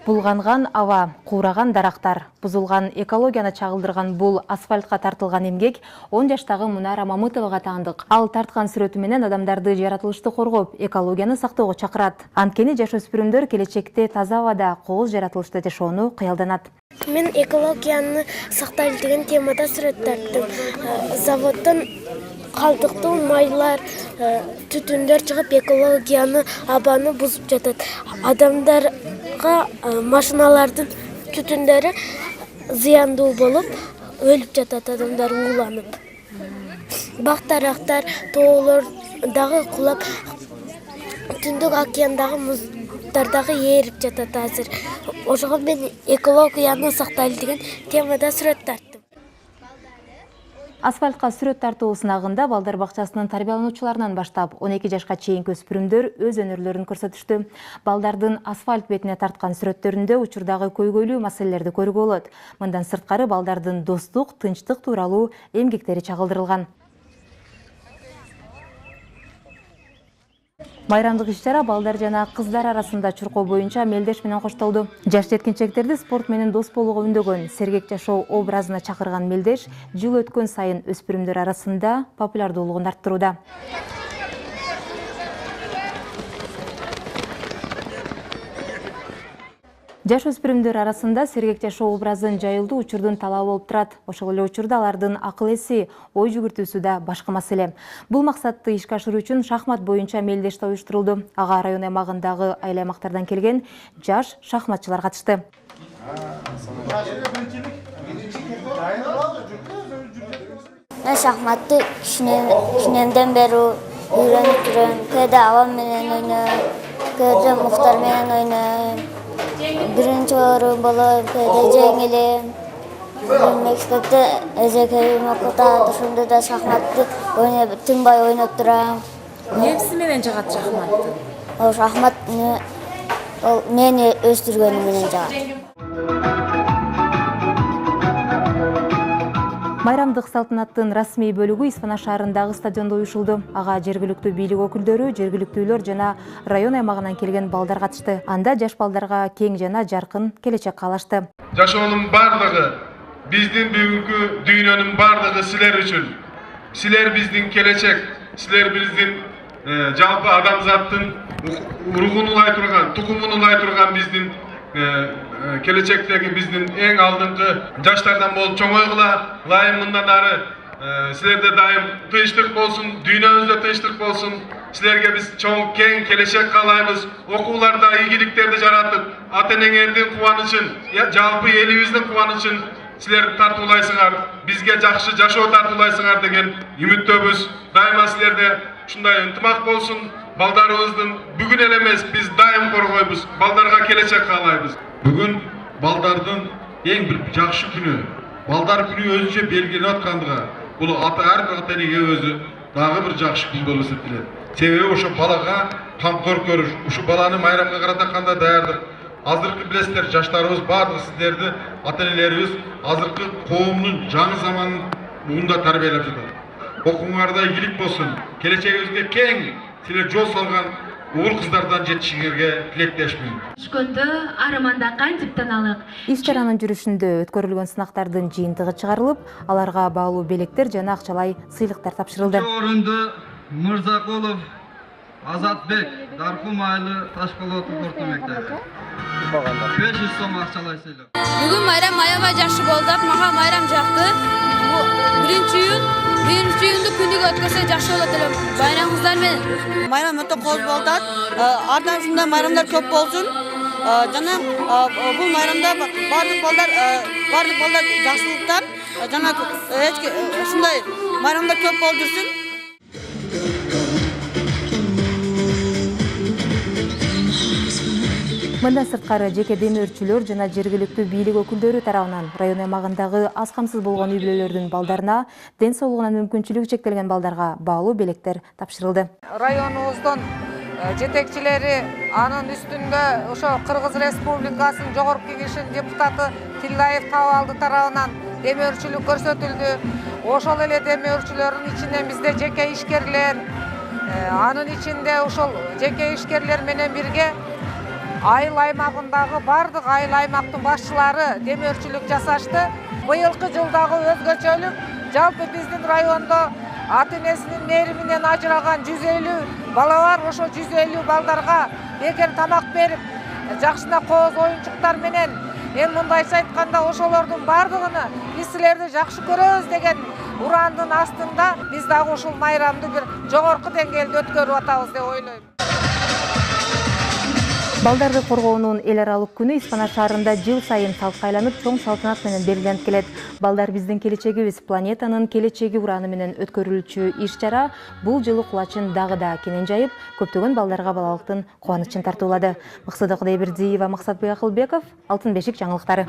Булганган аба, куураган дарактар, бузулган экологияны чагылдырган бул асфальтка тартылган эмгек 10 жаштагы Мунара Мамытовага таандык. Ал тарткан сүрөтү менен адамдарды жаратылышты коргоп, экологияны сактоого чакырат. Анткени жаш-өспүрүмдөр келечекте таза абада кооз жаратылышта жашоону кыялданат. Мен экологияны сактайлы деген темада сүрөт тарттым. Заводдон калдыктуу майлар, түтүндөр чыгып экологияны, абаны бузуп жатат. Адамдарга машиналардын түтүндөрү зыяндуу болуп, өлүп жатат адамдар ууланып. Бак-дарактар, тоолор дагы кулап, түндүк океандагы муздардагы ээрип жатат азыр. Ошого мен экологияны сактайлы деген темада сүрөт тарттым. Асфальтка сүрөт тартуу сынагында балдар бакчасынын тарбиялануучуларынан баштап 12 жашка чейинки өспүрүмдөр өз өнөрлөрүн көрсөтүштү. Балдардын асфальт бетине тарткан сүрөттөрүндө учурдагы көйгөйлүү маселелерди көрүүгө болот. Мындан сырткары балдардын достук, тынчтык тууралуу эмгектери чагылдырылган. Майрамдык иш-чара балдар жана кыздар арасында чуркоо боюнча мелдеш менен коштолду. Жаш жеткинчектерди спорт менен дос болууга үндөгөн, сергек жашоо образына чакырган мелдеш жыл өткөн сайын өспүрүмдөр арасында популярдуулугун арттырууда. Жаш өспүрүмдөр арасында сергек жашоо образын жайылдуу учурдун талабы болуп турат. Ошол эле учурда алардын акыл-эси, ой жүгүртүүсү да башка маселе. Бул максатты ишке ашыруу үчүн шахмат боюнча мелдеш уюштурулду. Ага район аймагындагы айыл аймактардан келген жаш шахматчылар катышты. Мен шахматты кичинемден бери үйрөнүп жүрөм. Кээде абам менен ойнойм, кээде Муктар менен ойнойм. Биринчи орун болоп, кээде жеңилем. Мектепте эжекейим окутат, ошондо да шахматты тынбай ойноп турам. Эмнеси менен жагат шахматты? Шахмат мени өстүргөнү менен жагат. Майрамдык салтанаттын расмий бөлүгү Исфана шаарындагы стадиондо уюшулду. Ага жергиликтүү бийлик өкүлдөрү, жергиликтүүлөр жана район аймагынан келген балдар катышты. Анда жаш балдарга кең жана жаркын келечек каалашты. Жашоонун бардыгы, биздин бүгүнкү дүйнөнүн бардыгы силер үчүн. Силер биздин келечек, силер биздин жалпы адамзаттын рухун улай турган, тукумун улай турган биздин келечектеги биздин эң алдыңкы жаштардан болуп чоңойгула. Ылайым мындан ары силерде дайым тынчтык болсун, дүйнөбүздө тынчтык болсун. Силерге биз чоң кең келечек каалайбыз. Окууларда ийгиликтерди жаратып, ата-энеңердин кубанычын, жалпы элибиздин кубанычын силер тартуулайсыңар, бизге жакшы жашоо тартуулайсыңар деген үмүттөбүз. Дайыма силерде ушундай ынтымак болсун. Балдарыбыздын бүгүн эле эмес, биз дайым коргойбуз. Балдарга келечек каалайбыз. Бүгүн балдардын эң бир жакшы күнү. Балдар күнү өзүнчө белгиленип аткандыгы, бул ар бир ата-энеге өзү дагы бир жакшы күн болуп эсептелет. Себеби ошо балага камкор көрүш, ушу баланы майрамга карата кандай даярдык. Азыркы билесиздер, жаштарыбыз баардыгы сиздерди, ата-энелерибиз азыркы коомдун жаңы заманында тарбиялап жатат. Окууңарда ийгилик болсун, келечегибизге кең силер жол салган уул кыздардан жетишиңерге тилектешмин. Түшкөндө арыманда кантип таналык. Иш-чаранын жүрүшүндө өткөрүлгөн сынактардын жыйынтыгы чыгарылып, аларга баалуу белектер жана акчалай сыйлыктар тапшырылды. Орунду Мырзакулов Азатбек Даркум айылы Ташколот орто мектеби. 500 сом акчалай сыйлык. Бүгүн майрам аябай жакшы болду. Мага майрам жакты. Биринчи июнду күнүгө өткөрсө жакшы болот эле. Байрамыңыздар менен. Майрам өтө кооз болду. Ардан ушундай майрамдар көп болсун. Жана бул майрамда бардык балдар жакшылыктан жана ушундай майрамдар көп болдурсун. Мындан сырткары жеке демөөрчүлөр жана жергиликтүү бийлик өкүлдөрү тарабынан район аймагындагы аз камсыз болгон үй-бүлөлөрдүн балдарына, ден соолугунан мүмкүнчүлүгү чектелген балдарга баалуу белектер тапшырылды. Районубуздун жетекчилери, анын үстүндө ошо Кыргыз Республикасынын Жогорку Кеңешинин депутаты Тилдаев Табалды тарабынан демөөрчүлүк көрсөтүлдү. Ошол эле демөөрчүлөрдүн ичинен бизде жеке ишкерлер, анын ичинде ошол жеке ишкерлер менен бирге айыл аймагындагы бардык айыл аймактын башчылары демөөрчүлүк жасашты. Быйылкы жылдагы өзгөчөлүк жалпы биздин райондо ата энесинин мээриминен ажыраган 150 бала бар. Ошо 150 балдарга бекер тамак берип, жакшына кооз оюнчуктар менен мындайча айтканда ошолордун бардыгыны биз силерди жакшы көрөбүз деген урандын астында биз дагы ушул майрамды бир жогорку деңгээлде өткөрүп атабыз деп ойлойм. Балдарды коргоонун эл аралык күнү Испана шаарында жыл сайын салтка айланып, чоң салтанат менен белгиленип келет. Балдар биздин келечегибиз, планетанын келечеги ураны менен өткөрүлчү иш-чара бул жылы кулачын дагы да кенен жайып, көптөгөн балдарга балалыктын кубанычын тартуулады. Максуда Кудайбердиева, Максатбек Акылбеков, Алтын бешик жаңылыктары.